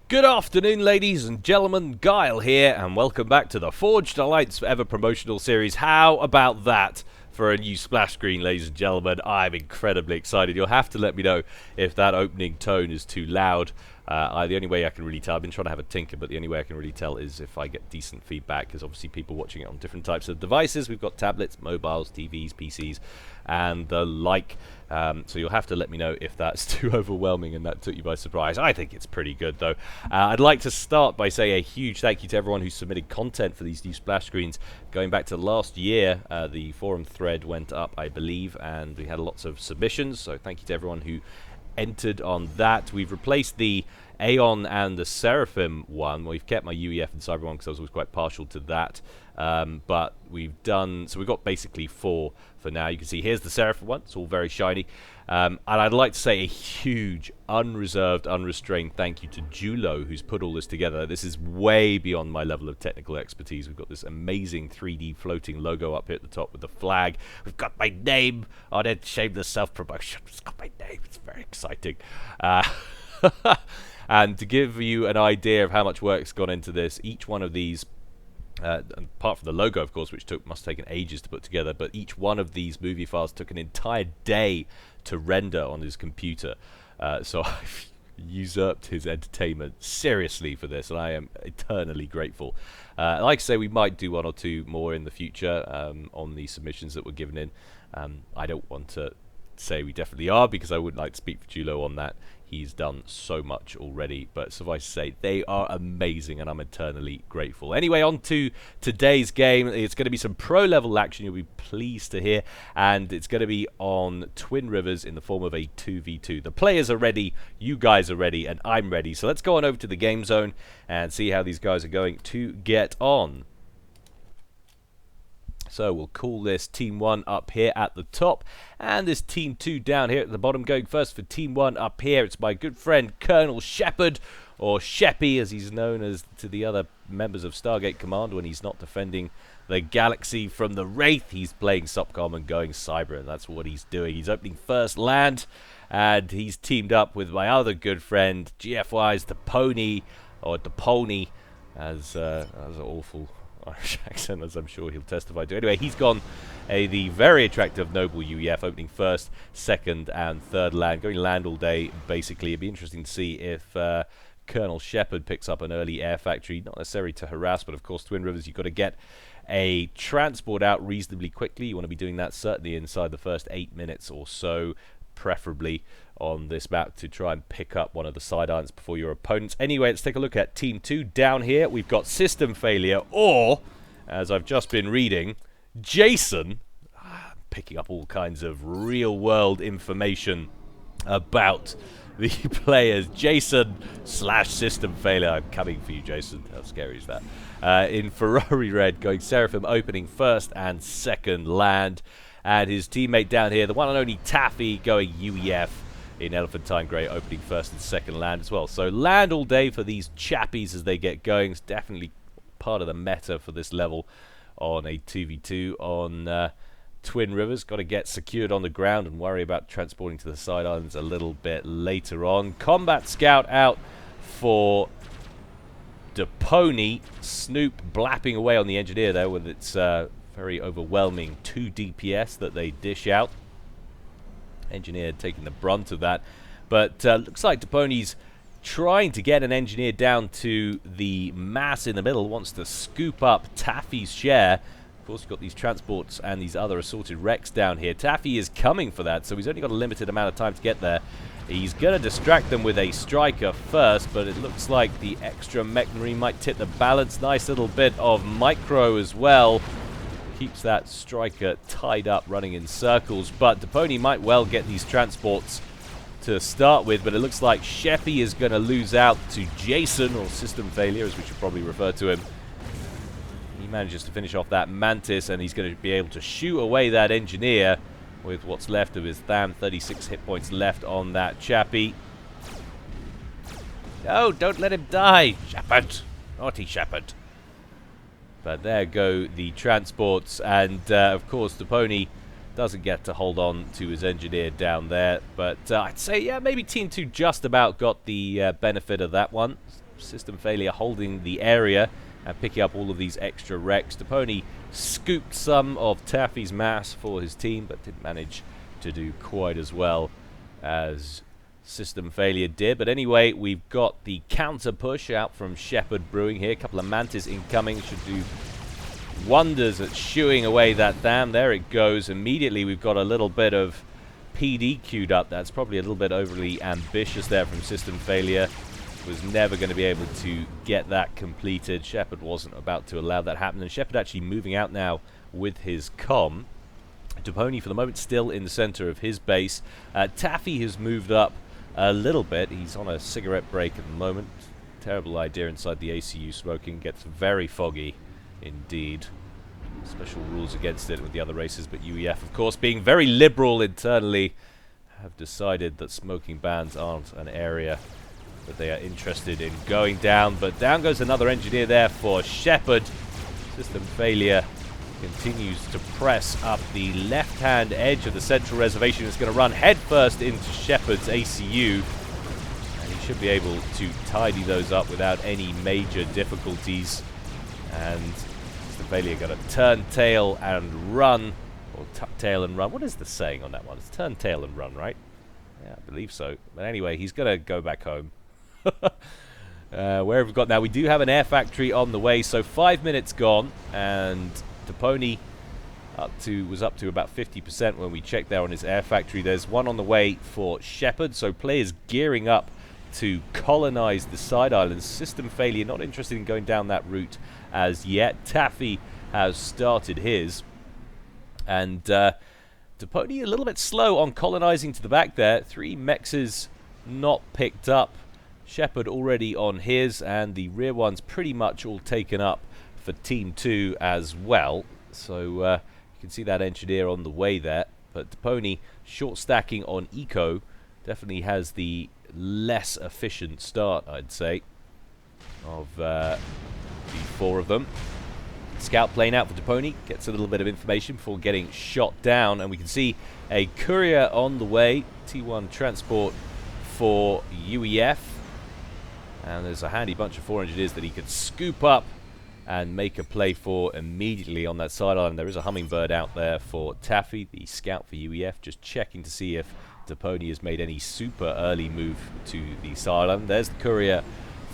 Good afternoon, ladies and gentlemen. Gyle here, and welcome back to the Forged Alliance Forever promotional series. How about that for a new splash screen, ladies and gentlemen? I'm incredibly excited. You'll have to let me know if that opening tone is too loud. The only way I can really tell, I've been trying to have a tinker, but the only way I can really tell is if I get decent feedback, because obviously people watching it on different types of devices. We've got tablets, mobiles, TVs, PCs, and the like. So you'll have to let me know if that's too overwhelming and that took you by surprise. I think it's pretty good, though. I'd like to start by saying a huge thank you to everyone who submitted content for these new splash screens. Going back to last year, the forum thread went up, I believe, and we had lots of submissions. So thank you to everyone who entered on that. We've replaced the Aeon and the Seraphim one. Well, we've kept my UEF and Cyber one because I was always quite partial to that. But we've got basically 4 for now. You can see here's the Seraphim one. It's all very shiny. And I'd like to say a huge, unreserved, unrestrained thank you to Gyle, who's put all this together. This is way beyond my level of technical expertise. We've got this amazing 3D floating logo up here at the top with the flag. We've got my name on it. Shameless self-promotion. It's got my name. It's very exciting. And to give you an idea of how much work's gone into this, each one of these, apart from the logo, of course, which must have taken ages to put together, but each one of these movie files took an entire day to render on his computer. So I've usurped his entertainment seriously for this, and I am eternally grateful. Like I say, we might do 1 or 2 more in the future on the submissions that were given in. I don't want to say we definitely are, because I wouldn't like to speak for Gyle on that. He's done so much already, but suffice to say, they are amazing, and I'm eternally grateful. Anyway, on to today's game. It's going to be some pro-level action, you'll be pleased to hear, and it's going to be on Twin Rivers in the form of a 2v2. The players are ready, you guys are ready, and I'm ready. So let's go on over to the game zone and see how these guys are going to get on. So we'll call this Team 1 up here at the top, and this Team 2 down here at the bottom. Going first for Team 1 up here, it's my good friend Colonel Shepard, or Sheppy as he's known as to the other members of Stargate Command when he's not defending the galaxy from the Wraith. He's playing SOPCOM and going cyber, and that's what he's doing. He's opening first land, and he's teamed up with my other good friend GFY's the Pony, or the Pony, as an awful Irish accent, as I'm sure he'll testify to. Anyway, he's gone the very attractive Noble UEF, opening first, second, and third land. Going land all day, basically. It'd be interesting to see if Colonel Shepard picks up an early air factory. Not necessarily to harass, but of course, Twin Rivers, you've got to get a transport out reasonably quickly. You want to be doing that certainly inside the first 8 minutes or so, preferably on this map, to try and pick up one of the side islands before your opponents. Anyway, let's take a look at Team 2. Down here, we've got system failure, or, as I've just been reading, Jason, picking up all kinds of real-world information about the players. Jason/system failure. I'm coming for you, Jason. How scary is that? In Ferrari Red, going Seraphim, opening first and second land. And his teammate down here, the one and only Taffy, going UEF in Elephantine Grey, opening first and second land as well. So land all day for these chappies as they get going. It's definitely part of the meta for this level on a 2v2 on Twin Rivers. Got to get secured on the ground and worry about transporting to the side islands a little bit later on. Combat Scout out for the Pony. Snoop blapping away on the engineer there with its very overwhelming 2 DPS that they dish out. Engineer taking the brunt of that, but looks like Depony's trying to get an engineer down to the mass in the middle, wants to scoop up Taffy's share. Of course, you've got these transports and these other assorted wrecks down here. Taffy is coming for that, so he's only got a limited amount of time to get there. He's going to distract them with a striker first, but it looks like the extra mech marine might tip the balance. Nice little bit of micro as well. Keeps that striker tied up, running in circles. But Depony might well get these transports to start with, but it looks like Sheppy is going to lose out to Jason, or system failure, as we should probably refer to him. He manages to finish off that Mantis, and he's going to be able to shoot away that engineer with what's left of his Tham. 36 hit points left on that chappy. No, don't let him die, Shepard. Naughty Shepard. But there go the transports, and of course the Pony doesn't get to hold on to his engineer down there. But I'd say, yeah, maybe Team 2 just about got the benefit of that one. System failure holding the area and picking up all of these extra wrecks. Depony scooped some of Taffy's mass for his team, but didn't manage to do quite as well as System failure did. But anyway, we've got the counter push out from Shepherd brewing here. A couple of Mantis incoming should do wonders at shooing away that dam. There it goes. Immediately we've got a little bit of PD queued up. That's probably a little bit overly ambitious there from System failure. Was never going to be able to get that completed. Shepherd wasn't about to allow that happen, and Shepherd actually moving out now with his comm. Depony for the moment still in the center of his base. Taffy has moved up a little bit. He's on a cigarette break at the moment. Terrible idea inside the ACU smoking. Gets very foggy indeed. Special rules against it with the other races, but UEF, of course, being very liberal internally, have decided that smoking bans aren't an area that they are interested in going down. But down goes another engineer there for Shepherd. System failure continues to press up the left-hand edge of the central reservation. It's going to run headfirst into Shepherd's ACU, and he should be able to tidy those up without any major difficulties. And System failure going to turn tail and run, or tuck tail and run. What is the saying on that one? It's turn tail and run, right? Yeah, I believe so. But anyway, he's going to go back home. Where have we got now? We do have an air factory on the way, so 5 minutes gone, and Depony was up to about 50% when we checked there on his air factory. There's one on the way for Shepherd, so players gearing up to colonize the side islands. System failure not interested in going down that route as yet. Taffy has started his, and Depony a little bit slow on colonizing to the back there. 3 mexes not picked up. Shepherd already on his, and the rear one's pretty much all taken up for Team 2 as well. So you can see that engineer on the way there. But Depony short stacking on Eco definitely has the less efficient start, I'd say, of the 4 of them. Scout plane out for Depony, gets a little bit of information before getting shot down, and we can see a courier on the way. T1 transport for UEF. And there's a handy bunch of 4 engineers that he could scoop up and make a play for immediately on that side island. There is a Hummingbird out there for Taffy, the scout for UEF, just checking to see if Depony has made any super early move to the side island. There's the courier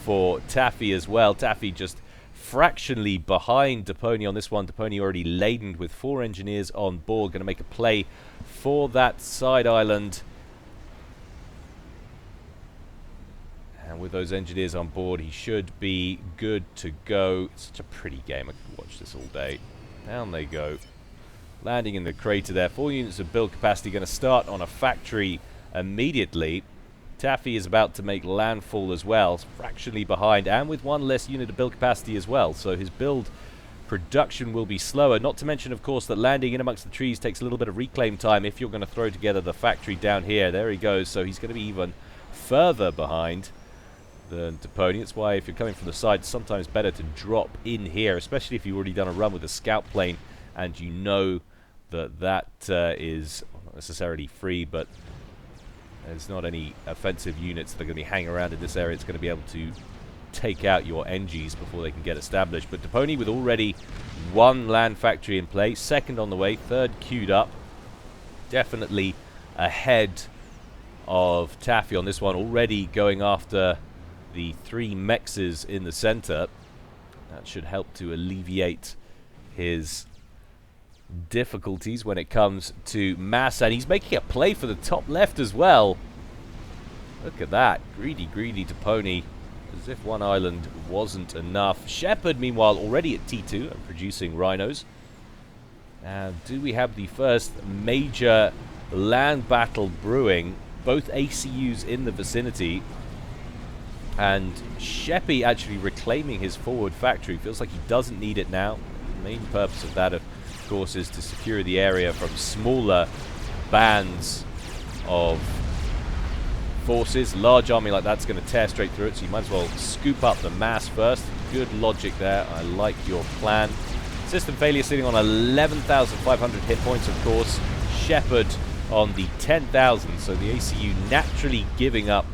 for Taffy as well. Taffy just fractionally behind Depony on this one. Depony already laden with 4 engineers on board, going to make a play for that side island. And with those engineers on board, he should be good to go. It's such a pretty game. I could watch this all day. Down they go. Landing in the crater there. 4 units of build capacity going to start on a factory immediately. Taffy is about to make landfall as well. Fractionally behind, and with 1 less unit of build capacity as well. So his build production will be slower. Not to mention, of course, that landing in amongst the trees takes a little bit of reclaim time if you're going to throw together the factory down here. There he goes. So he's going to be even further behind than Depony. That's why if you're coming from the side, it's sometimes better to drop in here, especially if you've already done a run with a scout plane and you know that that is not necessarily free, but there's not any offensive units that are going to be hanging around in this area. It's going to be able to take out your NGs before they can get established. But Depony with already 1 land factory in place, 2nd on the way, 3rd queued up, definitely ahead of Taffy on this one, already going after the 3 mexes in the center. That should help to alleviate his difficulties when it comes to mass, and he's making a play for the top left as well. Look at that, greedy Depony, as if 1 island wasn't enough. Shepherd meanwhile already at T2 and producing rhinos. Now do we have the first major land battle brewing? Both ACUs in the vicinity, and Sheppy actually reclaiming his forward factory. Feels like he doesn't need it now. The main purpose of that, of course, is to secure the area from smaller bands of forces. Large army like that's going to tear straight through it, so you might as well scoop up the mass first. Good logic there. I like your plan. System failure sitting on 11,500 hit points, of course. Shepherd on the 10,000, so the ACU naturally giving up.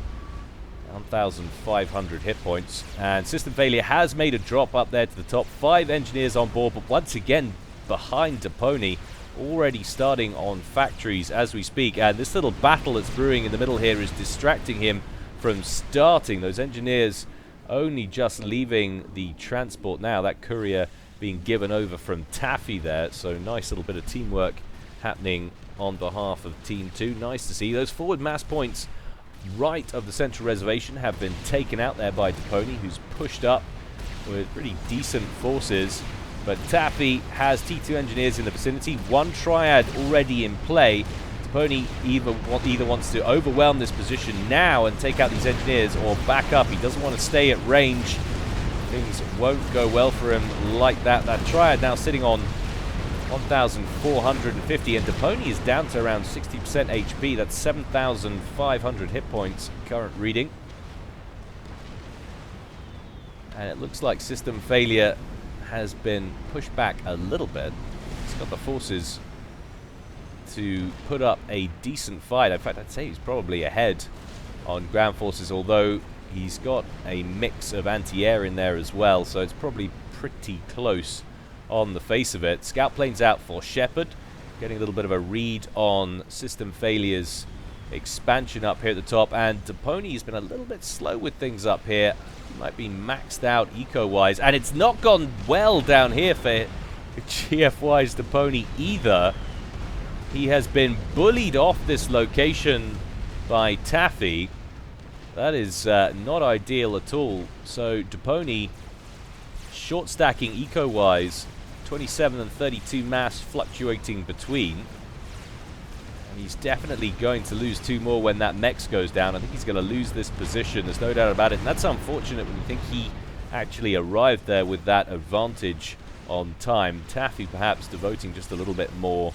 1,500 hit points. And System Failure has made a drop up there to the top. 5 engineers on board, but once again behind Depony, already starting on factories as we speak. And this little battle that's brewing in the middle here is distracting him from starting. Those engineers only just leaving the transport now. That courier being given over from Taffy there. So nice little bit of teamwork happening on behalf of Team 2. Nice to see. Those forward mass points right of the central reservation have been taken out there by Depony, who's pushed up with pretty decent forces. But Taffy has T2 engineers in the vicinity. 1 triad already in play. Depony either wants to overwhelm this position now and take out these engineers, or back up. He doesn't want to stay at range. Things won't go well for him like that. That triad now sitting on 1,450, and Depony is down to around 60% HP. That's 7,500 hit points, current reading. And it looks like System Failure has been pushed back a little bit. He's got the forces to put up a decent fight. In fact, I'd say he's probably ahead on ground forces, although he's got a mix of anti-air in there as well, so it's probably pretty close on the face of it. Scout planes out for Shepard, getting a little bit of a read on System Failure's expansion up here at the top, and Depony has been a little bit slow with things up here. He might be maxed out eco-wise, and it's not gone well down here for GFY's Depony either. He has been bullied off this location by Taffy. That is not ideal at all. So Depony short stacking eco-wise, 27 and 32 mass fluctuating between. And he's definitely going to lose 2 more when that mech goes down. I think he's going to lose this position, there's no doubt about it. And that's unfortunate when you think he actually arrived there with that advantage on time. Taffy perhaps devoting just a little bit more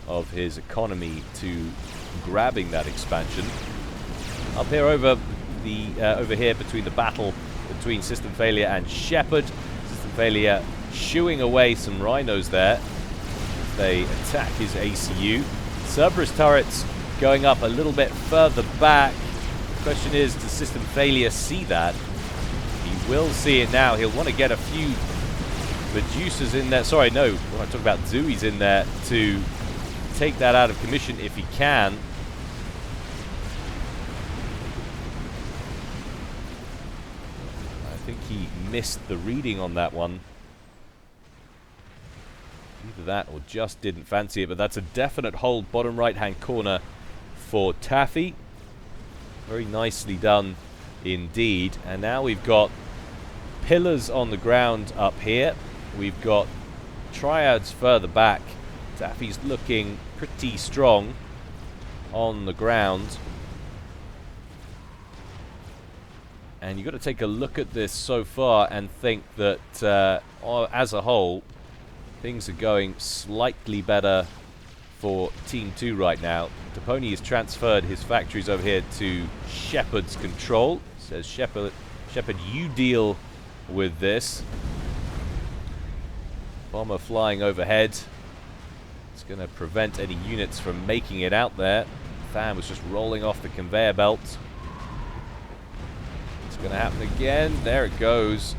of his economy to grabbing that expansion. Up here over here between the battle between System Failure and Shepard. System Failure shooing away some rhinos there. They attack his ACU. Cerberus turrets going up a little bit further back. The question is, does System Failure see that? He will see it now. He'll want to get a few Medusas in there. Sorry, no. When I talk about Zooies in there to take that out of commission if he can. I think he missed the reading on that one. Either that or just didn't fancy it, but that's a definite hold bottom right hand corner for Taffy. Very nicely done indeed. And now we've got pillars on the ground up here. We've got triads further back. Taffy's looking pretty strong on the ground. And you've got to take a look at this so far and think that as a whole, things are going slightly better for Team 2 right now. Depony has transferred his factories over here to Shepard's control. Says Shepard, you deal with this. Bomber flying overhead. It's going to prevent any units from making it out there. Fan was just rolling off the conveyor belt. It's going to happen again. There it goes.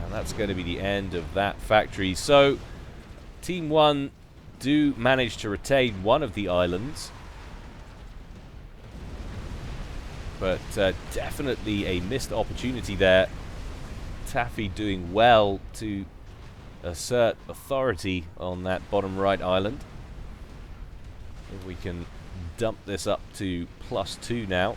And that's going to be the end of that factory. So Team 1 do manage to retain one of the islands. But definitely a missed opportunity there. Taffy doing well to assert authority on that bottom right island. If we can dump this up to +2 now.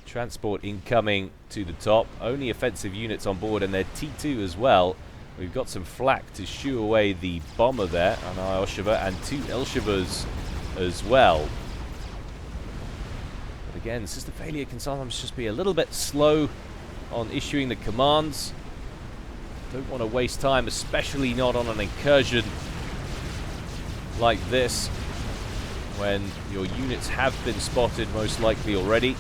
Transport incoming to the top. Only offensive units on board, and they're T2 as well. We've got some flak to shoo away the bomber there, an Ioshiva, and 2 Ilshivas as well. But again, System Failure can sometimes just be a little bit slow on issuing the commands. Don't want to waste time, especially not on an incursion like this, when your units have been spotted most likely already.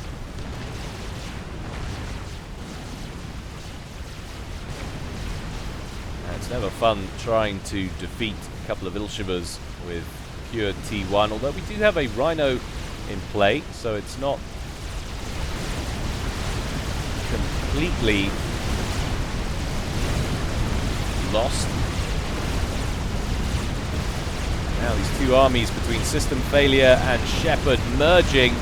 And it's never fun trying to defeat a couple of Ilshivas with pure T1, although we do have a Rhino in play, so it's not completely lost. Now these two armies between System Failure and Shepherd merging,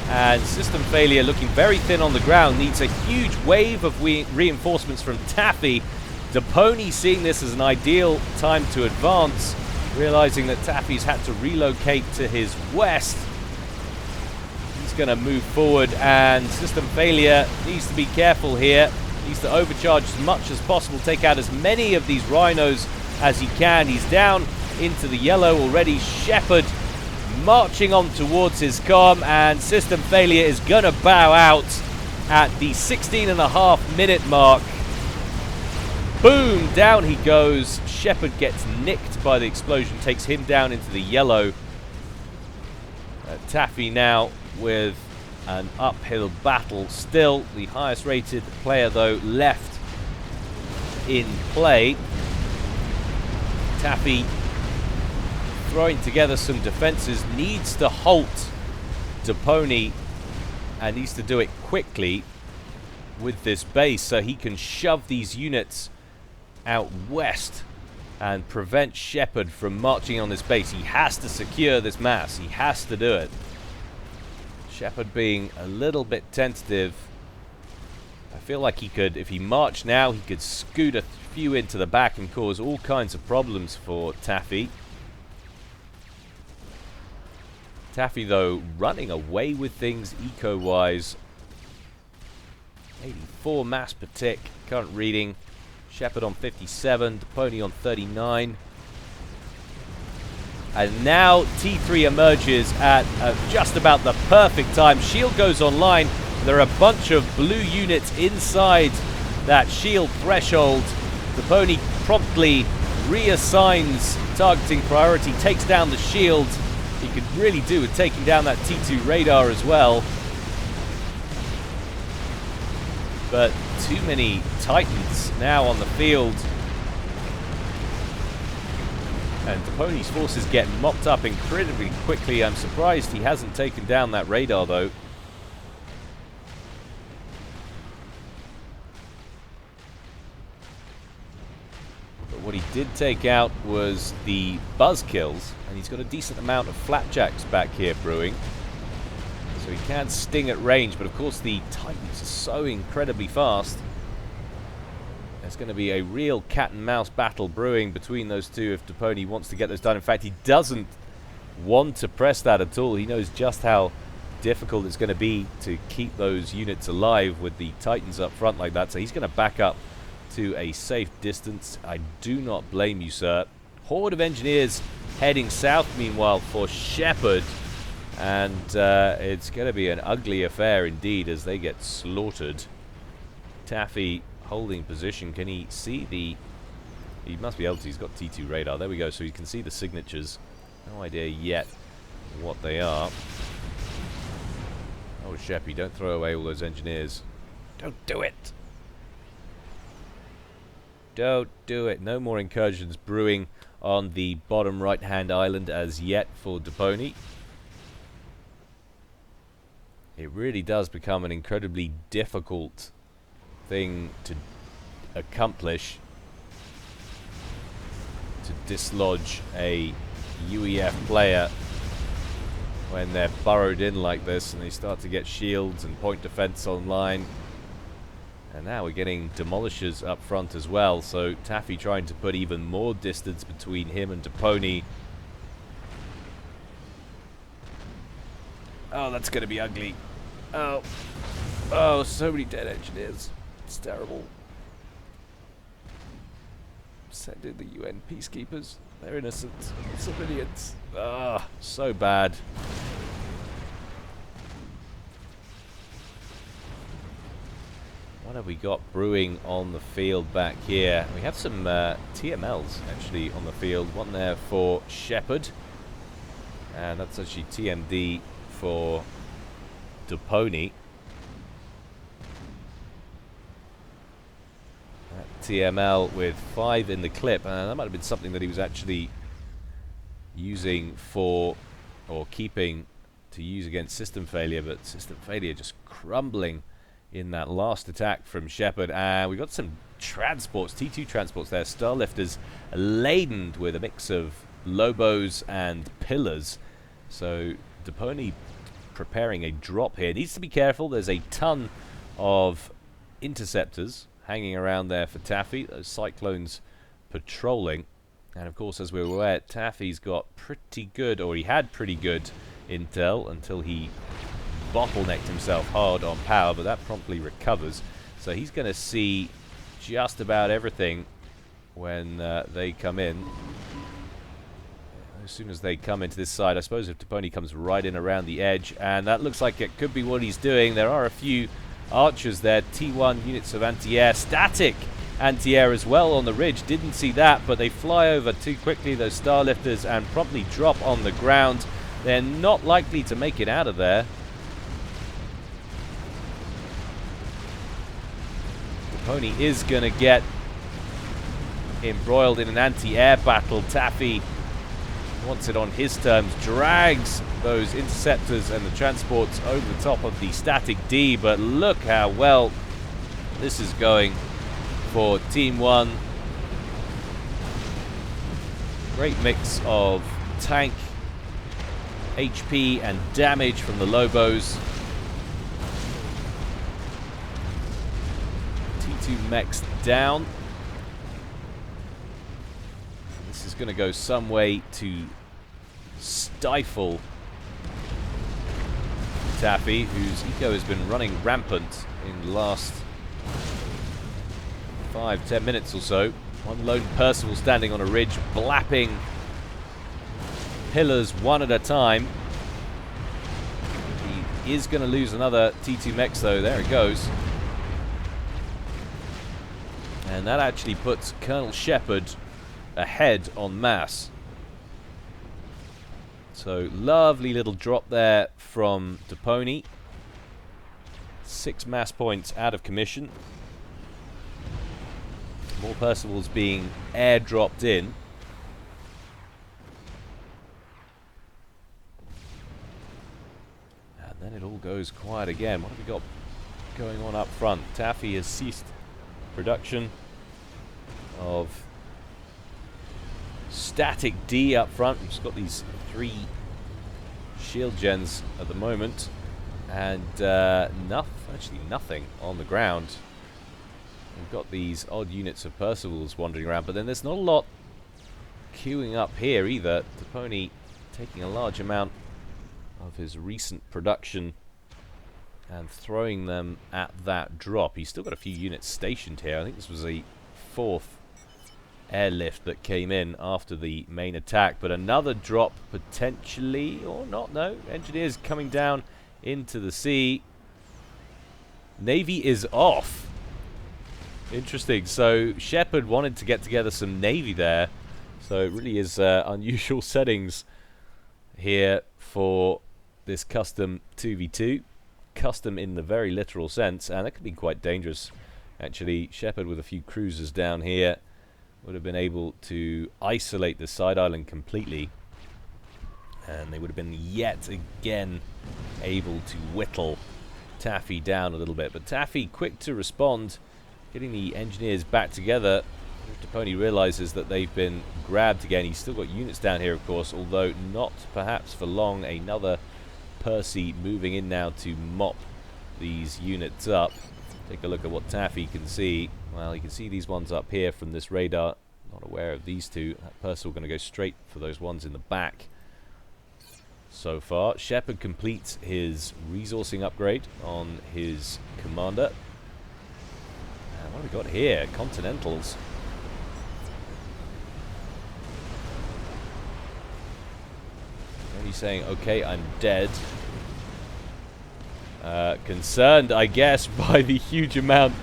and System Failure looking very thin on the ground, needs a huge wave of reinforcements from Taffy. Depony seeing this as an ideal time to advance, realizing that Taffy's had to relocate to his west. He's going to move forward, and System Failure needs to be careful here. Needs to overcharge as much as possible, take out as many of these rhinos as he can. He's down into the yellow already. Shepherd marching on towards his comm, and System Failure is going to bow out at the 16.5-minute mark. Boom! Down he goes. Shepherd gets nicked by the explosion, takes him down into the yellow. Taffy now with an uphill battle. Still the highest rated player, though, left in play. Taffy throwing together some defenses, needs to halt Depony, and needs to do it quickly with this base so he can shove these units out west and prevent Shepherd from marching on this base. He has to secure this mass. He has to do it. Shepherd being a little bit tentative. I feel like he could, if he marched now, he could scoot a few into the back and cause all kinds of problems for Taffy. Taffy, though, running away with things eco-wise. 84 mass per tick, current reading. Shepherd on 57, Depony on 39. And now T3 emerges at just about the perfect time. Shield goes online. There are a bunch of blue units inside that shield threshold. Depony promptly reassigns targeting priority, takes down the shield. He could really do with taking down that T2 radar as well. But too many Titans now on the field. And Depony's forces get mopped up incredibly quickly. I'm surprised he hasn't taken down that radar, though. But what he did take out was the buzzkills, and he's got a decent amount of flapjacks back here brewing. So he can sting at range, but of course the Titans are so incredibly fast. There's going to be a real cat and mouse battle brewing between those two if Depony wants to get those done. In fact, he doesn't want to press that at all. He knows just how difficult it's going to be to keep those units alive with the Titans up front like that. So he's going to back up to a safe distance. I do not blame you, sir. Horde of engineers heading south, meanwhile, for Shepherd. And it's going to be an ugly affair indeed as they get slaughtered. Taffy holding position. Can he see the... He must be able to. He's got T2 radar. There we go. So he can see the signatures. No idea yet what they are. Oh, Sheppy, don't throw away all those engineers. Don't do it. Don't do it. No more incursions brewing on the bottom right-hand island as yet for Depony. It really does become an incredibly difficult thing to accomplish, to dislodge a UEF player when they're burrowed in like this and they start to get shields and point defense online. And now we're getting demolishers up front as well, so Taffy trying to put even more distance between him and Depony. Oh, that's going to be ugly. Oh. Oh, so many dead engineers. It's terrible. Send in the UN peacekeepers. They're innocent civilians. Ah, so bad. What have we got brewing on the field back here? We have some TMLs actually on the field. One there for Shepherd. And that's actually TMD for Depony. TML with 5 in the clip. That might have been something that he was actually using for, or keeping to use against System Failure, but System Failure just crumbling in that last attack from Shepherd. And we got some transports, T2 transports there, Starlifters laden with a mix of Lobos and Pillars. So Depony preparing a drop here. Needs to be careful. There's a ton of interceptors hanging around there for Taffy. Those Cyclones patrolling. And of course, as we're aware, Taffy's got pretty good, or he had pretty good intel until he bottlenecked himself hard on power, but that promptly recovers. So he's going to see just about everything when they come in. As soon as they come into this side, I suppose if Depony comes right in around the edge, and that looks like it could be what he's doing. There are a few archers there, T1 units of anti-air, static anti-air as well on the ridge. Didn't see that, but they fly over too quickly, those Starlifters, and promptly drop on the ground. They're not likely to make it out of there. Depony is going to get embroiled in an anti-air battle. Taffy wants it on his terms, drags those interceptors and the transports over the top of the static D, but look how well this is going for Team 1. Great mix of tank, HP and damage from the Lobos. T2 mechs down. This is going to go some way to stifle Taffy, whose eco has been running rampant in the last 5-10 minutes or so. One lone Percival standing on a ridge, blapping pillars one at a time. He is going to lose another T2 mechs though. There it goes. And that actually puts Colonel Shepherd ahead en masse. So lovely little drop there from Depony. 6 mass points out of commission. More Percivals being airdropped in. And then it all goes quiet again. What have we got going on up front? Taffy has ceased production of static D up front. We've just got these 3 shield gens at the moment, and actually nothing on the ground. We've got these odd units of Percivals wandering around, but then there's not a lot queuing up here either. Depony taking a large amount of his recent production and throwing them at that drop. He's still got a few units stationed here. I think this was a 4th airlift that came in after the main attack, but another drop potentially, or not. No, engineers coming down into the sea. Navy is off. Interesting. So Shepherd wanted to get together some Navy there, so it really is unusual settings here for this custom 2v2. Custom in the very literal sense, and that could be quite dangerous actually. Shepherd with a few cruisers down here would have been able to isolate the side island completely, and they would have been yet again able to whittle Taffy down a little bit. But Taffy quick to respond, getting the engineers back together. Depony realizes that they've been grabbed again. He's still got units down here, of course, although not perhaps for long. Another Percy moving in now to mop these units up. Take a look at what Taffy can see. Well, you can see these ones up here from this radar. Not aware of these two. That Percy going to go straight for those ones in the back. So far, Shepherd completes his resourcing upgrade on his commander. And what have we got here? Continentals. Only saying, okay, I'm dead. Concerned, I guess, by the huge amount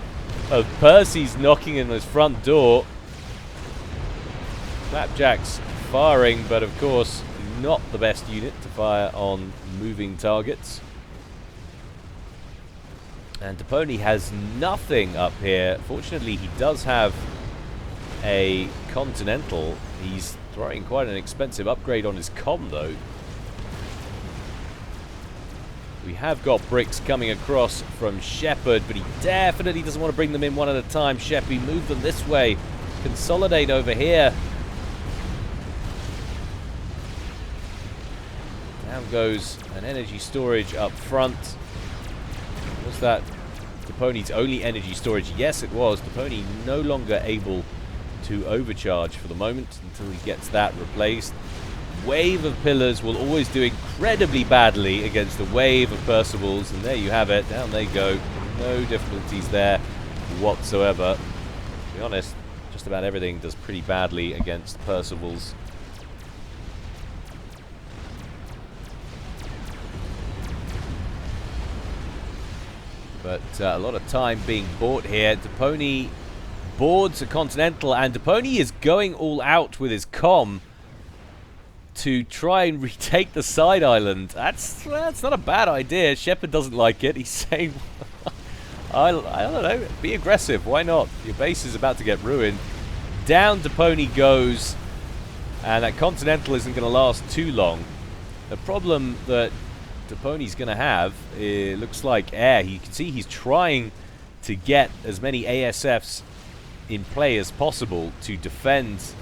of Percy's knocking in his front door. Flapjack's firing, but of course not the best unit to fire on moving targets. And Depony has nothing up here. Fortunately, he does have a Continental. He's throwing quite an expensive upgrade on his comm, though. We have got bricks coming across from Shepherd, but he definitely doesn't want to bring them in one at a time. Sheppy, move them this way. Consolidate over here. Down goes an energy storage up front. Was that Depony's only energy storage? Yes, it was. Depony no longer able to overcharge for the moment until he gets that replaced. Wave of pillars will always do incredibly badly against a wave of Percival's, and there you have it. Down they go. No difficulties there whatsoever. To be honest, just about everything does pretty badly against Percival's. But a lot of time being bought here. Depony boards a Continental, and Depony is going all out with his comm to try and retake the side island. That's not a bad idea. Shepherd doesn't like it. He's saying, I don't know, be aggressive. Why not? Your base is about to get ruined. Down Depony goes, and that Continental isn't going to last too long. The problem that Depony's going to have, it looks like air. You can see he's trying to get as many ASFs in play as possible to defend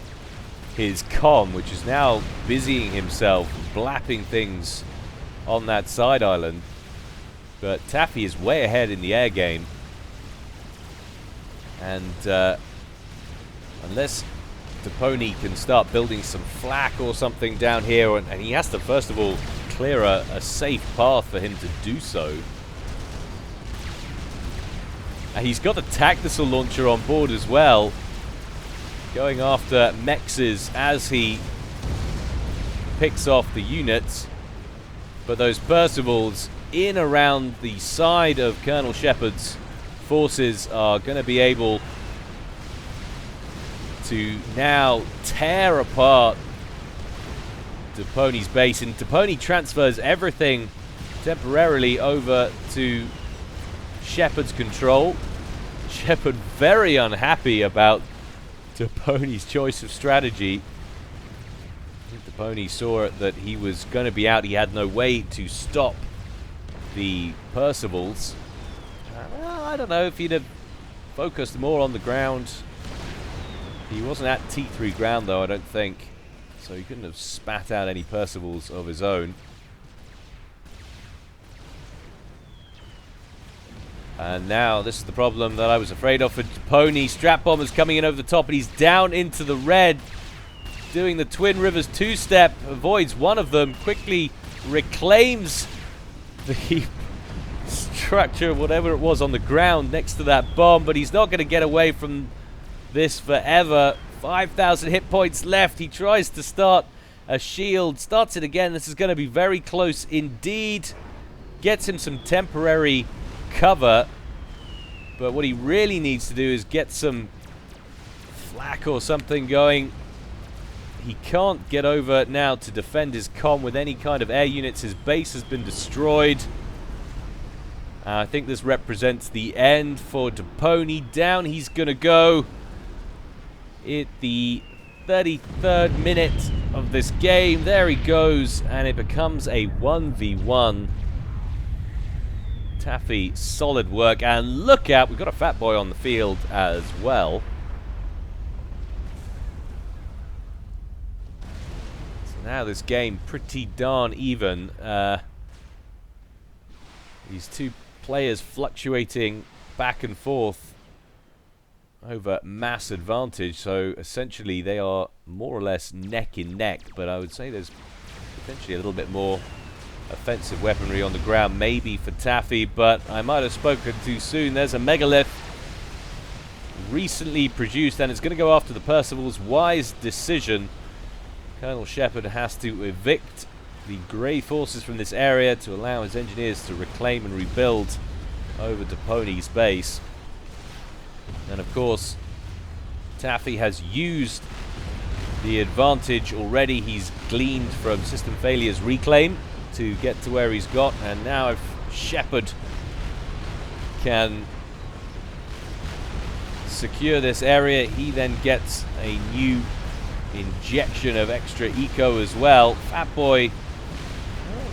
his comm, which is now busying himself, blapping things on that side island. But Taffy is way ahead in the air game. And unless Depony can start building some flak or something down here, and he has to first of all clear a safe path for him to do so. And he's got the tactical launcher on board as well, going after Mexes as he picks off the units. But those Percivals in around the side of Colonel Shepherd's forces are going to be able to now tear apart Depony's base. And Depony transfers everything temporarily over to Shepherd's control. Shepherd very unhappy about Depony's choice of strategy. Depony saw that he was going to be out. He had no way to stop the Percivals. I don't know if he'd have focused more on the ground. He wasn't at T3 ground though, I don't think. So he couldn't have spat out any Percivals of his own. And now, this is the problem that I was afraid of for Depony. Strap Bomber's coming in over the top, and he's down into the red. Doing the Twin Rivers two-step, avoids one of them, quickly reclaims the structure, whatever it was, on the ground next to that bomb, but he's not going to get away from this forever. 5,000 hit points left. He tries to start a shield, starts it again. This is going to be very close indeed. Gets him some temporary cover, but what he really needs to do is get some flak or something going. He can't get over now to defend his comm with any kind of air units. His base has been destroyed. I think this represents the end for Depony. Down he's gonna go at the 33rd minute of this game. There he goes, and it becomes a 1v1. Taffy, solid work, and look out, we've got a fat boy on the field as well. So now this game pretty darn even. These two players fluctuating back and forth over mass advantage, so essentially they are more or less neck in neck, but I would say there's potentially a little bit more offensive weaponry on the ground, maybe for Taffy, but I might have spoken too soon. There's a megalith recently produced, and it's going to go after the Percival's. Wise decision. Colonel Shepherd has to evict the grey forces from this area to allow his engineers to reclaim and rebuild over Depony's base. And of course, Taffy has used the advantage already. He's gleaned from System Failure's reclaim to get to where he's got, and now if Shepherd can secure this area, he then gets a new injection of extra eco as well. Fat Boy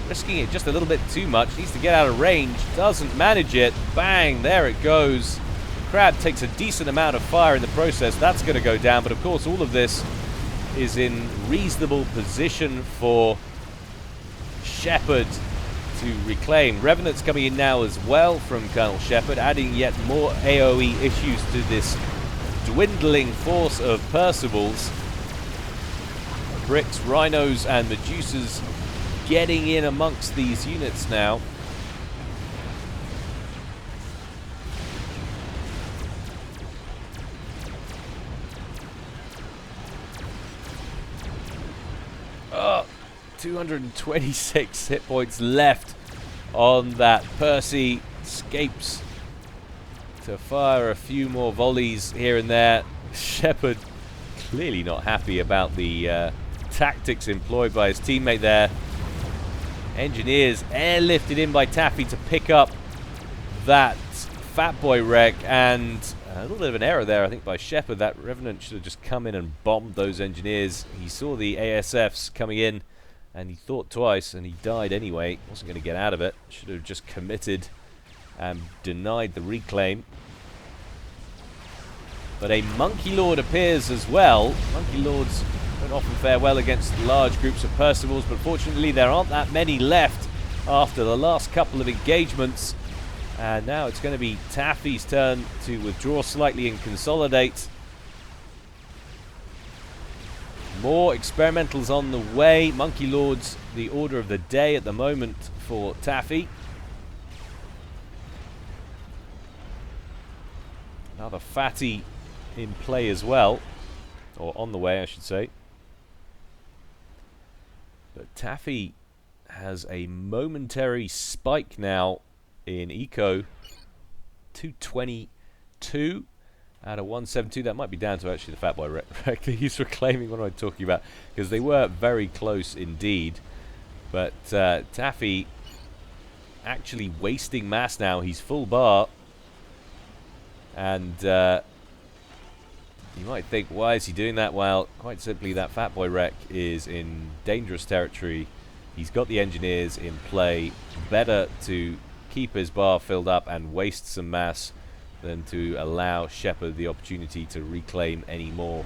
risking it just a little bit too much. Needs to get out of range. Doesn't manage it. Bang, there it goes. The crab takes a decent amount of fire in the process. That's going to go down, but of course all of this is in reasonable position for Shepard to reclaim. Revenant's coming in now as well from Colonel Shepard, adding yet more AoE issues to this dwindling force of Percivals. Bricks, Rhinos, and Medusas getting in amongst these units now. Oh, 226 hit points left on that. Percy escapes to fire a few more volleys here and there. Shepard clearly not happy about the tactics employed by his teammate there. Engineers airlifted in by Taffy to pick up that Fat Boy wreck, and a little bit of an error there, I think, by Shepard. That Revenant should have just come in and bombed those engineers. He saw the ASFs coming in, and he thought twice, and he died anyway. Wasn't going to get out of it. Should have just committed and denied the reclaim. But a Monkey Lord appears as well. Monkey Lords don't often fare well against large groups of Percivals, but fortunately there aren't that many left after the last couple of engagements. And now it's going to be Taffy's turn to withdraw slightly and consolidate. More experimentals on the way. Monkey Lords, the order of the day at the moment for Taffy. Another fatty in play as well, or on the way I should say. But Taffy has a momentary spike now in eco. 222 out of 172. That might be down to actually the Fat Boy wreck he's reclaiming. What am I talking about? Because they were very close indeed. But Taffy actually wasting mass now. He's full bar. And you might think, why is he doing that? Well, quite simply, that Fat Boy wreck is in dangerous territory. He's got the engineers in play. Better to keep his bar filled up and waste some mass than to allow Shepard the opportunity to reclaim any more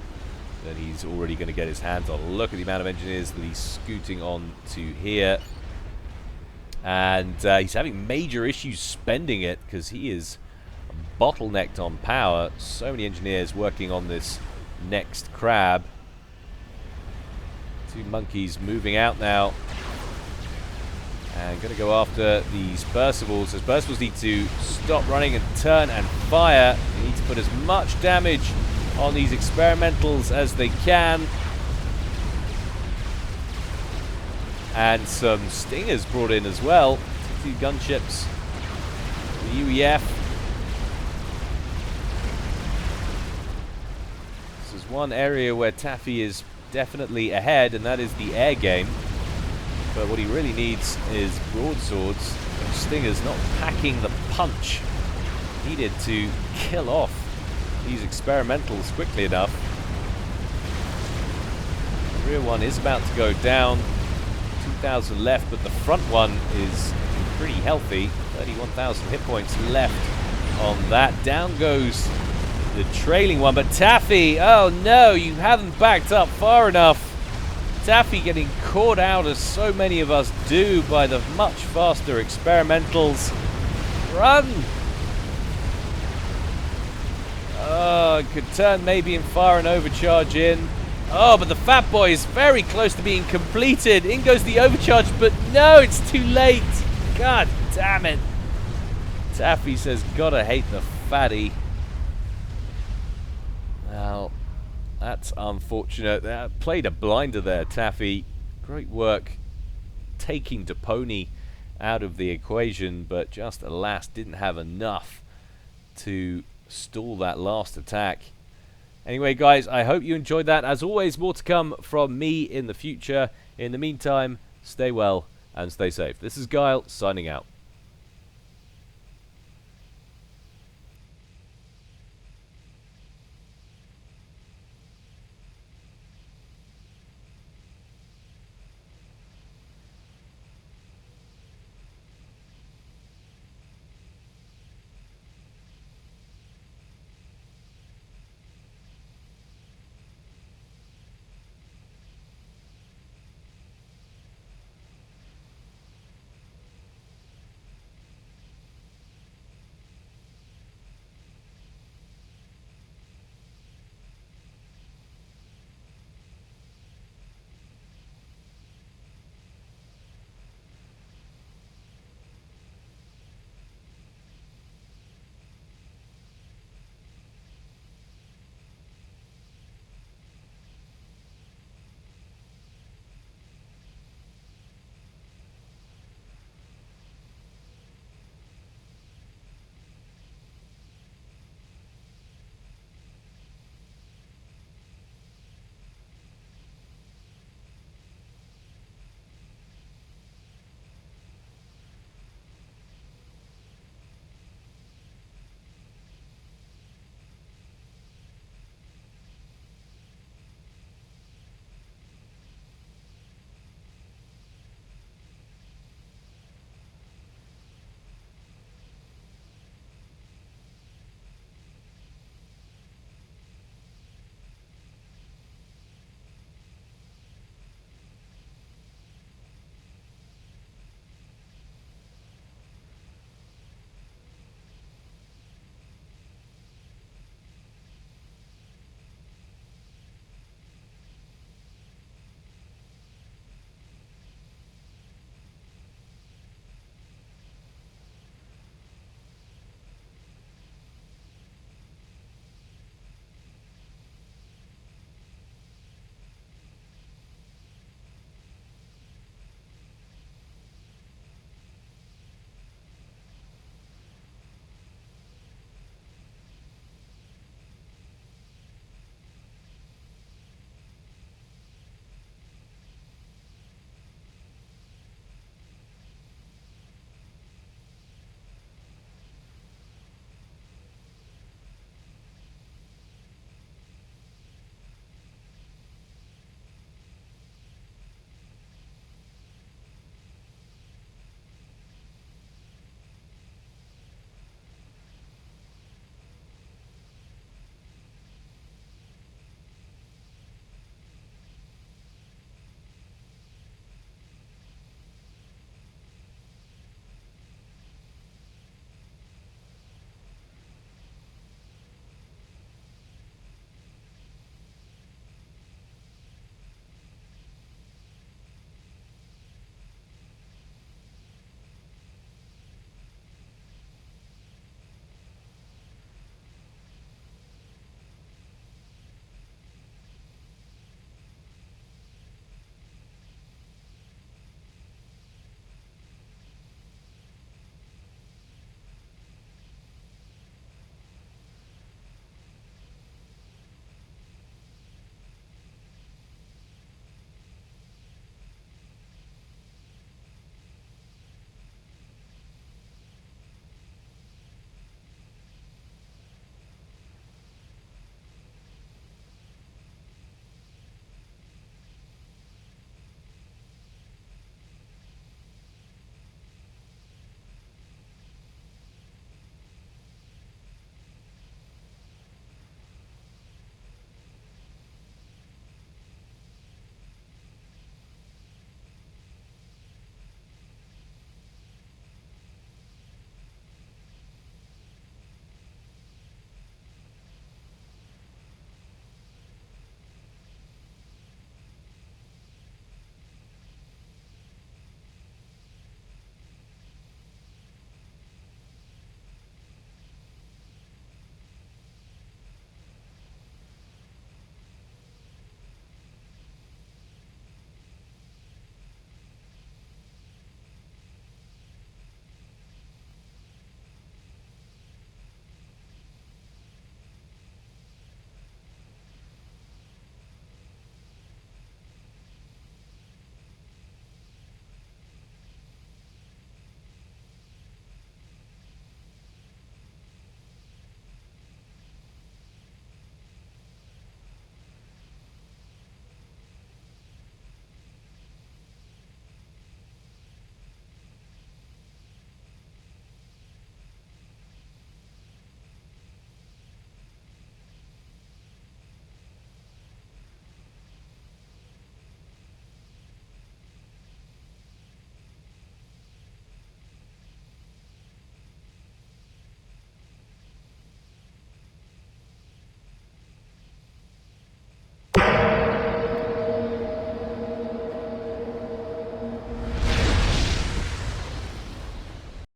than he's already going to get his hands on. Look at the amount of engineers that he's scooting on to here. And he's having major issues spending it because he is bottlenecked on power. So many engineers working on this next crab. Two monkeys moving out now. And going to go after these Percivals. As Percivals need to stop running and turn and fire. They need to put as much damage on these experimentals as they can. And some stingers brought in as well. Two gunships. The UEF. This is one area where Taffy is definitely ahead, and that is the air game. But what he really needs is broadswords. Stingers not packing the punch needed to kill off these experimentals quickly enough. The rear one is about to go down. 2,000 left, but the front one is pretty healthy. 31,000 hit points left on that. Down goes the trailing one, but Taffy, oh no, you haven't backed up far enough. Taffy getting caught out, as so many of us do, by the much faster experimentals. Run! Oh, could turn maybe and fire an overcharge in. Oh, but the Fat Boy is very close to being completed. In goes the overcharge, but no, it's too late. God damn it. Taffy says, gotta hate the fatty. Well, that's unfortunate. Played a blinder there, Taffy. Great work taking Depony out of the equation, but just alas didn't have enough to stall that last attack. Anyway, guys, I hope you enjoyed that. As always, more to come from me in the future. In the meantime, stay well and stay safe. This is Gyle, signing out.